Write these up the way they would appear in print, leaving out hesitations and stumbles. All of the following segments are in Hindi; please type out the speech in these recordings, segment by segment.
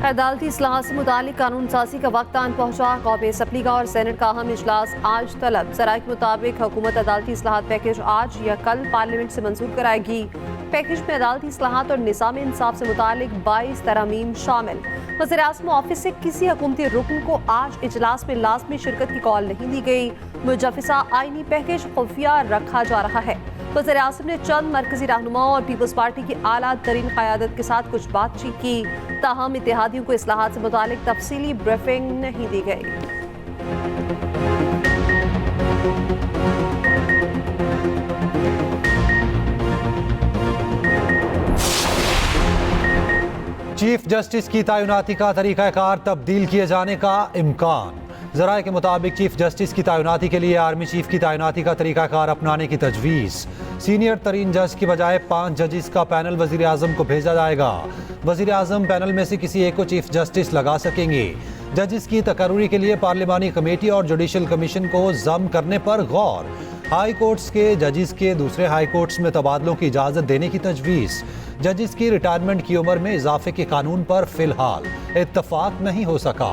अदालती इस्लाह से मुतालिक कानून साजी का वक्त आन पहुंचा। कौमी असम्बली का और सेनेट का अहम इजलास आज तलब। ज़राए के मुताबिक हुकूमत अदालती इस्लाहात पैकेज आज या कल पार्लियामेंट से मंजूर कराएगी। पैकेज में अदालती इस्लाहात और निज़ाम इंसाफ से मुतालिक 22 तरमीम शामिल। वज़ीर-ए-आज़म ऑफिस से किसी हुकूमती रुकन को आज इजलास में लाजमी शिरकत की कॉल नहीं दी गई। मुजव्वज़ा आईनी पैकेज खुफिया रखा जा रहा है। वज़ीर-ए-आज़म ने चंद मरकजी रहनुमाओं और पीपल्स पार्टी की आला तरीन क़यादत के साथ कुछ बातचीत की, ताहम इत्तेहादियों को इस्लाहात से मुतालिक तफसीली ब्रीफिंग नहीं दी गई। चीफ जस्टिस की तैनाती का तरीक़ाकार तब्दील किए जाने का इम्कान। ज़राए के मुताबिक चीफ जस्टिस की तैनाती के लिए आर्मी चीफ की तैनाती का तरीक़ाकार अपनाने की तजवीज़। सीनियर तरीन जज की बजाय 5 जजिस का पैनल वज़ीर आज़म को भेजा जाएगा। वज़ीर आज़म पैनल में से किसी एक को चीफ जस्टिस लगा सकेंगे। जजिस की तकर्री के लिए पार्लिमानी कमेटी और जुडिशल कमीशन को ज़म करने पर गौर। हाई कोर्ट्स के जजिस के दूसरे हाई कोर्ट्स में तबादलों की इजाज़त देने की तजवीज़। जजिस की रिटायरमेंट की उम्र में इजाफे के कानून पर फिलहाल इत्तफाक नहीं हो सका,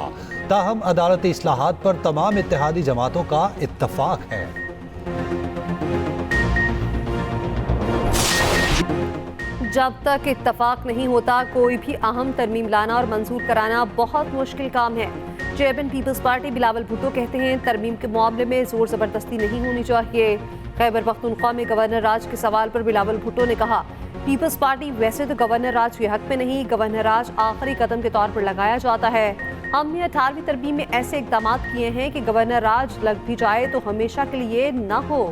ताहम अदालती इस्लाहात पर तमाम इत्तेहादी जमातों का इत्तफाक है। जब तक इत्तफाक नहीं होता कोई भी अहम तरमीम लाना और मंजूर कराना बहुत मुश्किल काम है। Chairman people's party Bilawal Bhutto कहते हैं तरमीम के मामले में जोर जबरदस्ती नहीं होनी चाहिए। खैबर पख्तूनख्वा में गवर्नर राज के सवाल पर बिलावल भुट्टो ने कहा, पीपल्स पार्टी वैसे तो गवर्नर राज के हक में नहीं, गवर्नर राज आखिरी कदम के तौर पर लगाया जाता है। हमने 18वीं तरमीम में ऐसे इकदाम किए हैं कि गवर्नर राज लग भी जाए तो हमेशा के लिए न हो।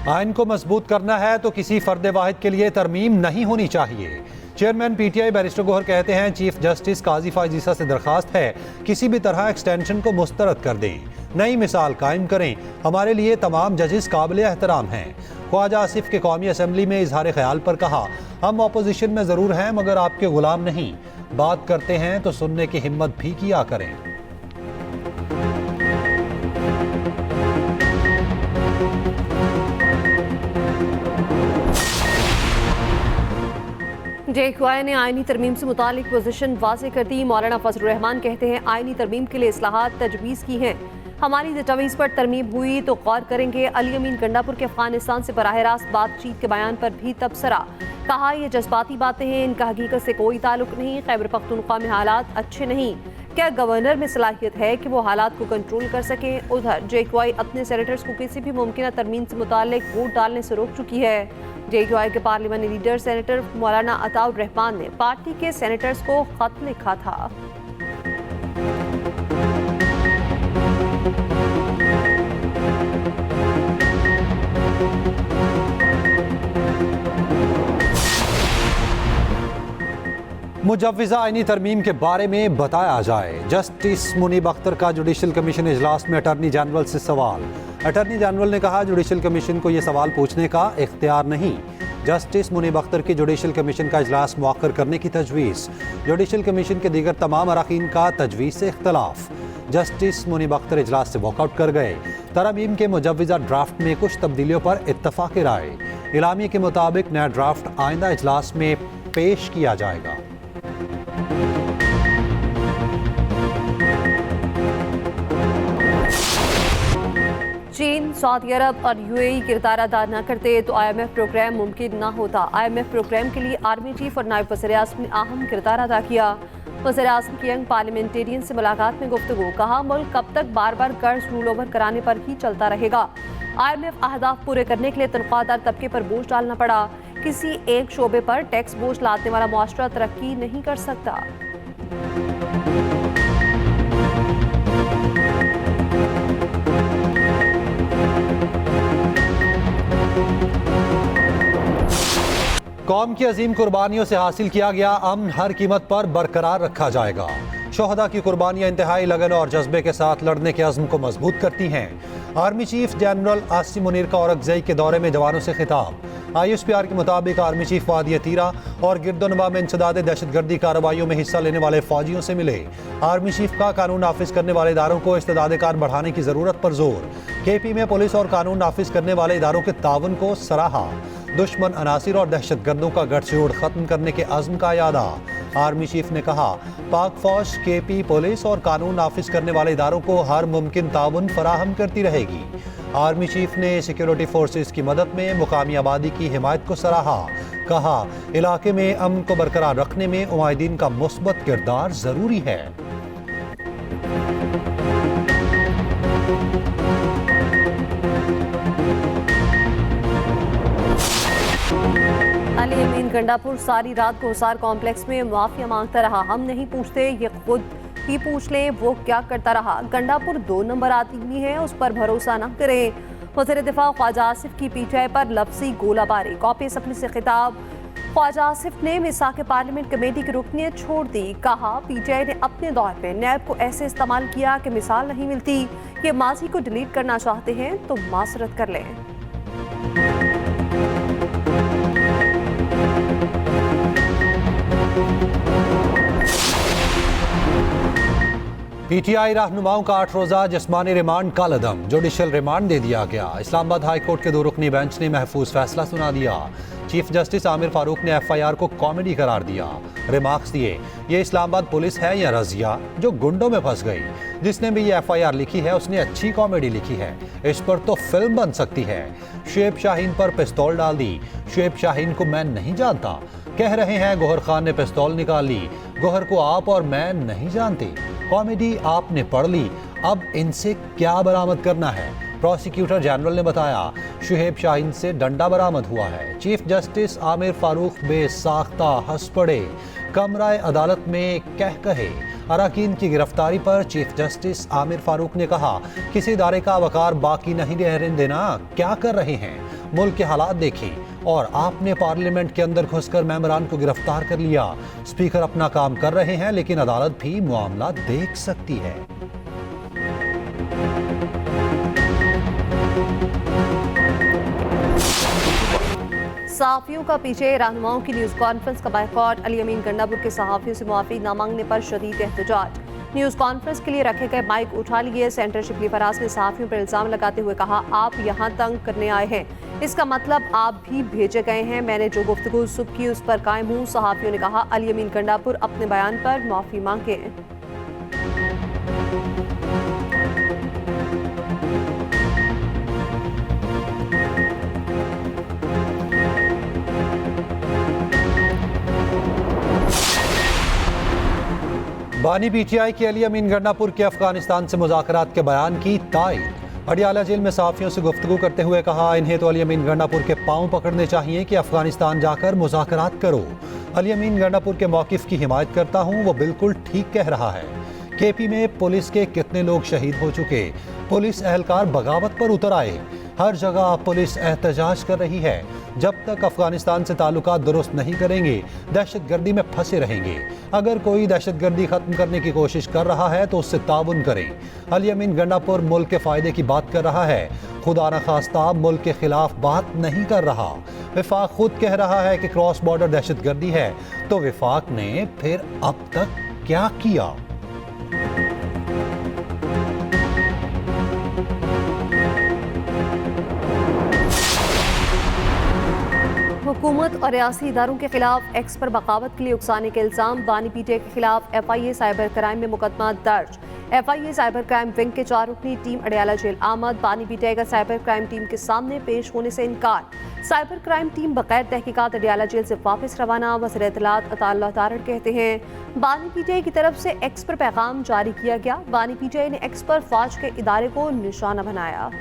आइन को मजबूत करना है तो किसी फर्द वाहिद के लिए तरमीम नहीं होनी चाहिए। चेयरमैन पीटीआई बैरिस्टर गोहर कहते हैं, चीफ जस्टिस काजी फाइज ईसा से दरखास्त है किसी भी तरह एक्सटेंशन को मुस्तरद कर दें, नई मिसाल कायम करें। हमारे लिए तमाम जजिस काबिल एहतराम हैं। ख्वाजा आसिफ के कौमी असम्बली में इजहार ख्याल पर कहा, हम अपोजिशन में ज़रूर हैं मगर आपके गुलाम नहीं, बात करते हैं तो सुनने की हिम्मत भी किया करें। JQI ने आईनी तरमीम से मुतालिक पोजीशन वाज़ेह कर दी। मौलाना फजलुर रहमान कहते हैं, आईनी तरमीम के लिए इस्लाहात तजवीज़ की हैं, हमारी डेटाबेस पर तरमीम हुई तो गौर करेंगे। अली अमीन गंडापुर के अफगानिस्तान से बराह रास्त बातचीत के बयान पर भी तबसरा। कहा, ये जज्बाती बातें हैं, इनका हकीकत से कोई ताल्लुक नहीं। खैबर पख्तूनख्वा में हालात अच्छे नहीं, क्या गवर्नर में सलाहियत है कि वो हालात को कंट्रोल कर सके। उधर JQI अपने सेनेटर्स को किसी भी मुमकिन तरमीम से मुतालिक वोट डालने से रोक चुकी है। JQI के पार्लिमानी लीडर सेनेटर मौलाना अताउर रहमान ने पार्टी के सेनेटर्स को खत लिखा था। मुजव्वज़ा आईनी तरमीम के बारे में बताया जाए। जस्टिस मुनीब अख्तर का जुडिशल कमीशन इजलास में अटॉर्नी जनरल से सवाल। अटॉर्नी जनरल ने कहा, जुडिशल कमीशन को यह सवाल पूछने का इख्तियार नहीं। जस्टिस मुनीब अख्तर की जुडिशल कमीशन का इजलास मुअक्कर करने की तजवीज़। जुडिशल कमीशन के दीगर तमाम अरकान का तजवीज़ से इख्तलाफ। जस्टिस मुनीब अख्तर इजलास से वॉकआउट कर गए। तरमीम के मुजव्वज़ा ड्राफ्ट में कुछ तब्दीलियों पर इत्तफाक राय। इलामी के मुताबिक नया ड्राफ्ट आइंदा इजलास में पेश किया जाएगा। चीन, सऊदी अरब और UAE किरदार अदा न करते तो IMF प्रोग्राम मुमकिन न होता। IMF प्रोग्राम के लिए आर्मी चीफ और नायब वज़ीर-ए-आज़म ने अहम किरदार अदा किया। वज़ीर-ए-आज़म की यंग पार्लियामेंटेरियन से मुलाकात में गुफ्तगू। कहा, मुल्क कब तक बार बार कर्ज रूल ओवर कराने पर ही चलता रहेगा। IMF अहदाफ पूरे करने के लिए तनख्वाहदार तबके पर बोझ डालना पड़ा। किसी एक शोबे पर टैक्स बोझ लादने वाला मुआशरा तरक्की नहीं कर सकता। कौम की अजीम कुर्बानियों से हासिल किया गया अमन हर कीमत पर बरकरार रखा जाएगा। शोहदा की कुर्बानियां इंतहाई लगन और जज्बे के साथ लड़ने के अज़्म को मजबूत करती हैं। Army chief general Asim Munir का औरंगज़ेब के दौरे में जवानों से खिताब। ISPR के मुताबिक आर्मी चीफ वादी तीरा और गिरदोनवा में इंसदाद दहशतगर्दी कार्रवाइयों में हिस्सा लेने वाले फौजियों से मिले। आर्मी चीफ का कानून नाफिज करने वाले इदारों को इस्तेदाद कार बढ़ाने की जरूरत पर जोर। KP में पुलिस और कानून नाफिज करने वाले इदारों के ताउन को सराहा। दुश्मन अनासिर और दहशतगर्दों का गठजोड़ खत्म करने के अज़्म का यादा। आर्मी चीफ ने कहा, पाक फौज KP पुलिस और कानून नाफिज करने वाले इदारों को हर मुमकिन ताउन फराहम करती रहेगी। आर्मी चीफ ने सिक्योरिटी फोर्सेस की मदद में मुकामी आबादी की हिमायत को सराहा। कहा, इलाके में अमन को बरकरार रखने में उमाइदीन का मुस्बत किरदार जरूरी है। अली अमीन गंडापुर सारी रात को हिसार कॉम्प्लेक्स में माफिया मांगता रहा। हम नहीं पूछते, ये खुद ही पूछ ले वो क्या करता रहा। गंडापुर 2 नंबर आदमी है, उस पर भरोसा न करें। वज़ीर दिफा ख्वाजा आसिफ की PTI पर लफ्जी गोलाबारी। कॉपी असम्बली से खिताब। ख्वाजा आसिफ ने मिसाक पार्लियामेंट कमेटी की रुकनियत छोड़ दी। कहा, PTI ने अपने दौर में नैब को ऐसे इस्तेमाल किया कि मिसाल नहीं मिलती। ये माजी को डिलीट करना चाहते हैं तो मासरत कर लें। PTI रहनुमाओं का 8 रोज़ा जिस्मानी रिमांड कलअदम। जुडिशल रिमांड दे दिया गया। इस्लामाबाद हाई कोर्ट के 2 रुकनी बेंच ने महफूज फैसला सुना दिया। चीफ जस्टिस आमिर फारूक ने FIR को कॉमेडी करार दिया। रिमार्क्स दिए, ये इस्लामाबाद पुलिस है या रजिया जो गुंडों में फंस गई। जिसने भी ये FIR लिखी है उसने अच्छी कॉमेडी लिखी है, इस पर तो फिल्म बन सकती है। शुएब शाहीन पर पिस्तौल डाल दी। शुएब शाहीन को मैं नहीं जानता। कह रहे हैं गौहर खान ने पिस्तौल निकाल ली। गौहर को आप और मैं नहीं जानते। कॉमेडी आपने पढ़ ली, अब इनसे क्या बरामद करना है। प्रोसिक्यूटर जनरल ने बताया, शुएब शाहीन से डंडा बरामद हुआ है। चीफ जस्टिस आमिर फारूक बेसाख्ता हंस पड़े। कमराए अदालत में कह कहे। अराकीन की गिरफ्तारी पर चीफ जस्टिस आमिर फारूक ने कहा, किसी इदारे का वकार बाकी नहीं रहने देना। क्या कर रहे हैं, मुल्क के हालात देखें। और आपने पार्लियामेंट के अंदर घुसकर मेंबरान को गिरफ्तार कर लिया। स्पीकर अपना काम कर रहे हैं, लेकिन अदालत भी मामला देख सकती है। सहाफियों का पीछे रहनुमाओं की न्यूज कॉन्फ्रेंस का बायकॉट। अली अमीन गंडापुर के सहाफियों से मुआफी न मांगने पर शदीद एहतजाज। न्यूज कॉन्फ्रेंस के लिए रखे गए माइक उठा लिए। सेंटर शिबली फराज ने सहाफियों पर इल्जाम लगाते हुए कहा, आप यहाँ तंग करने आए हैं, इसका मतलब आप भी भेजे गए हैं। मैंने जो गुफ्तगू सुबह की उस पर कायम हूँ। सहाफियों ने कहा, अली अमीन गंडापुर अपने बयान पर माफी मांगे। बानी PTI की अली अमीन गंडापुर के अफगानिस्तान से मुज़ाकरात के बयान की तायद। अडियाला जेल में सहाफियों से गुफ्तगू करते हुए कहा, इन्हें तो अली अमीन गंडापुर के पांव पकड़ने चाहिए कि अफगानिस्तान जाकर मुज़ाकरात करो। अली अमीन गंडापुर के मौक़िफ़ की हिमायत करता हूँ, वो बिल्कुल ठीक कह रहा है। KP में पुलिस के कितने लोग शहीद हो चुके। पुलिस एहलकार बगावत पर उतर आए। हर जगह पुलिस एहतजाज कर रही है। जब तक अफगानिस्तान से ताल्लुकात दुरुस्त नहीं करेंगे, दहशतगर्दी में फंसे रहेंगे। अगर कोई दहशतगर्दी खत्म करने की कोशिश कर रहा है तो उससे ताउन करें। अली अमीन गंडापुर मुल्क के फायदे की बात कर रहा है, खुदा न खास्ता मुल्क के खिलाफ बात नहीं कर रहा। विफाक खुद कह रहा है कि क्रॉस बॉर्डर दहशतगर्दी है, तो विफाक ने फिर अब तक क्या किया? हुकूमत और रियासी इदारों के खिलाफ एक्स पर बगावत के लिए उकसाने के इल्जाम। बानी PTI के खिलाफ FIA साइबर क्राइम में मुकदमा दर्ज। FIA साइबर क्राइम विंग के 4 रुकनी टीम अडियाला जेल आमद। बानी PTI का साइबर क्राइम टीम के सामने पेश होने से इनकार। साइबर क्राइम टीम बगैर तहकीकात अडियाला जेल से वापस रवाना। वज़ीर इत्तलात अता अल्लाह तारड़ कहते हैं, बानी PTI की तरफ से एक्स पर पैगाम जारी किया गया। बानी PTI ने एक्स पर फौज के इदारे को निशाना बनाया।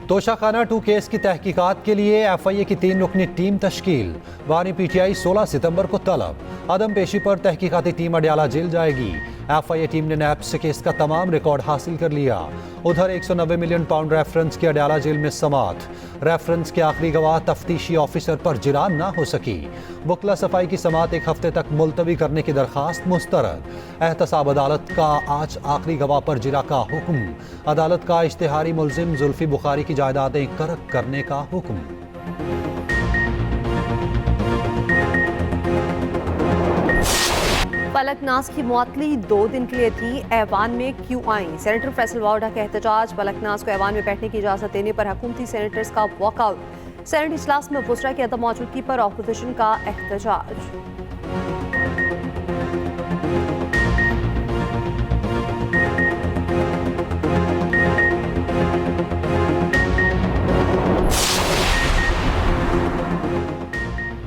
तोशाखाना 2 केस की तहकीकात के लिए FIA की 3 रुकनी टीम तश्कील। बानी PTI 16 सितंबर को तलब। अदम पेशी पर तहकीकाती टीम अडियाला जेल जाएगी। FIA टीम ने नैब से केस का तमाम रिकॉर्ड हासिल कर लिया। उधर 190 मिलियन पाउंड रेफरेंस की अडयाला जेल में समात। रेफरेंस के आखिरी गवाह तफ्तीशी ऑफिसर पर जिरान ना हो सकी। बुकला सफाई की समात एक हफ्ते तक मुलतवी करने की दरखास्त मुस्तरद। एहतसाब अदालत का आज आखिरी गवाह पर जिरा का हुक्म। अदालत का इश्तिहारी मुलजिम जुल्फी बुखारी की जायदादें कर्क करने का हुक्म। फलक नाज की मुअत्तली 2 दिन के लिए थी, ऐवान में क्यों आई? सेनेटर फैसल वाउडा का एहतजाज। फलक नाज को ऐवान में बैठने की इजाजत देने पर हुकूमती सेनेटर्स का वॉकआउट। सेनेट इजलास में वुज़रा की अदम मौजूदगी पर अपोजिशन का एहतजाज।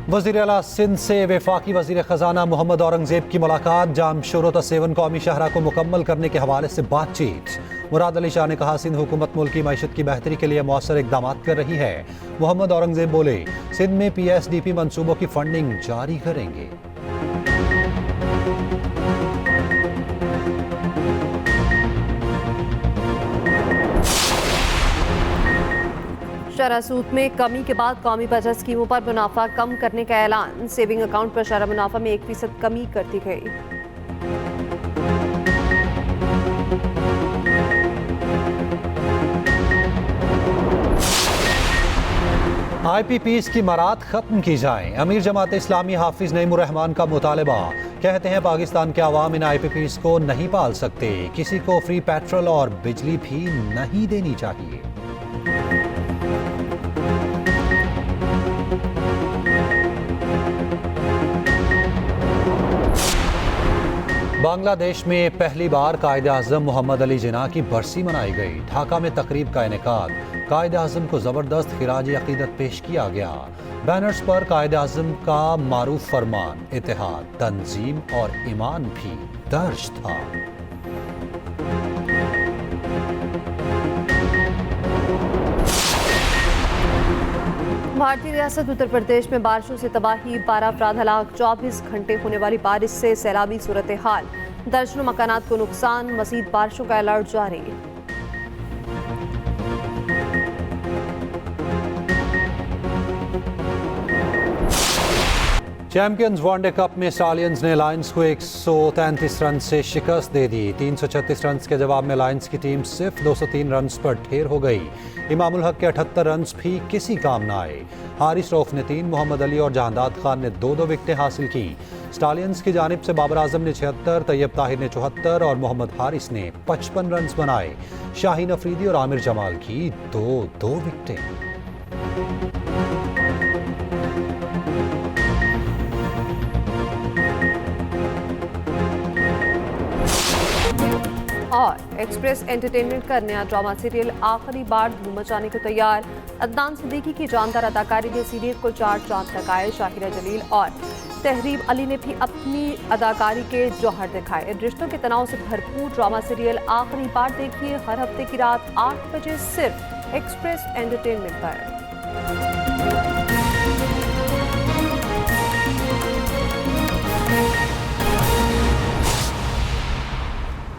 वज़ीर आला सिंध से वफाकी वज़ीर ख़जाना मोहम्मद औरंगज़ेब की मुलाकात। जाम शोरत 7 कौमी शहरा को मुकम्मल करने के हवाले से बातचीत। मुराद अली शाह ने कहा, सिंध हुकूमत मुल्क की मईशत की बेहतरी के लिए मौसर इकदाम कर रही है। मोहम्मद औरंगज़ेब बोले, सिंध में PSDP मनसूबों की फंडिंग जारी करेंगे। शरह सूद में कमी के बाद कौमी बचत स्कीमों पर मुनाफा कम करने का ऐलान। सेविंग अकाउंट पर शरह मुनाफा में 1% कमी कर दी गई। IPPs की मराद खत्म की जाए। अमीर जमात इस्लामी हाफिज नईमुर रहमान का मुतालबा। कहते हैं, पाकिस्तान के अवाम इन IPPs को नहीं पाल सकते। किसी को फ्री पेट्रोल और बिजली भी नहीं देनी चाहिए। बांग्लादेश में पहली बार कायद-ए-आज़म मोहम्मद अली जिन्ना की बरसी मनाई गई। ढाका में तकरीब का इनेकाद। कायद-ए-आज़म को ज़बरदस्त खिराज अक़ीदत पेश किया गया। बैनर्स पर कायद-ए-आज़म का मारूफ फरमान, इत्तेहाद, तंजीम और ईमान भी दर्ज था। भारतीय रियासत उत्तर प्रदेश में बारिशों से तबाही, 12 अफराद हलाक। 24 घंटे होने वाली बारिश से सैलाबी सूरत हाल। दर्जनों मकानात को नुकसान। मज़ीद बारिशों का अलर्ट जारी। चैंपियंस वनडे कप में स्टालियंस ने लायंस को 133 रन से शिकस्त दे दी। 336 रन के जवाब में लायंस की टीम सिर्फ 203 रन पर ढेर हो गई। इमामुल हक के 78 रन भी किसी काम न आए। हारिस रऊफ ने 3, मोहम्मद अली और जहांदाद खान ने 2-2 विकेटें हासिल की। स्टालियंस की जानिब से बाबर आजम ने 76, तैयब ताहिर ने 74 और मोहम्मद हारिस ने 55 रन बनाए। शाहीन अफरीदी और आमिर जमाल की 2-2 विकेटें। और एक्सप्रेस एंटरटेनमेंट का नया ड्रामा सीरियल आखिरी बार धूम मचाने को तैयार। अदनान सिद्दीकी की जानदार अदाकारी में सीरियल को 4 चांद तक आए। शाहिरा जलील और तहरीब अली ने भी अपनी अदाकारी के जौहर दिखाए। रिश्तों के तनाव से भरपूर ड्रामा सीरियल आखिरी बार देखिए हर हफ्ते की रात 8 बजे सिर्फ एक्सप्रेस एंटरटेनमेंट पर।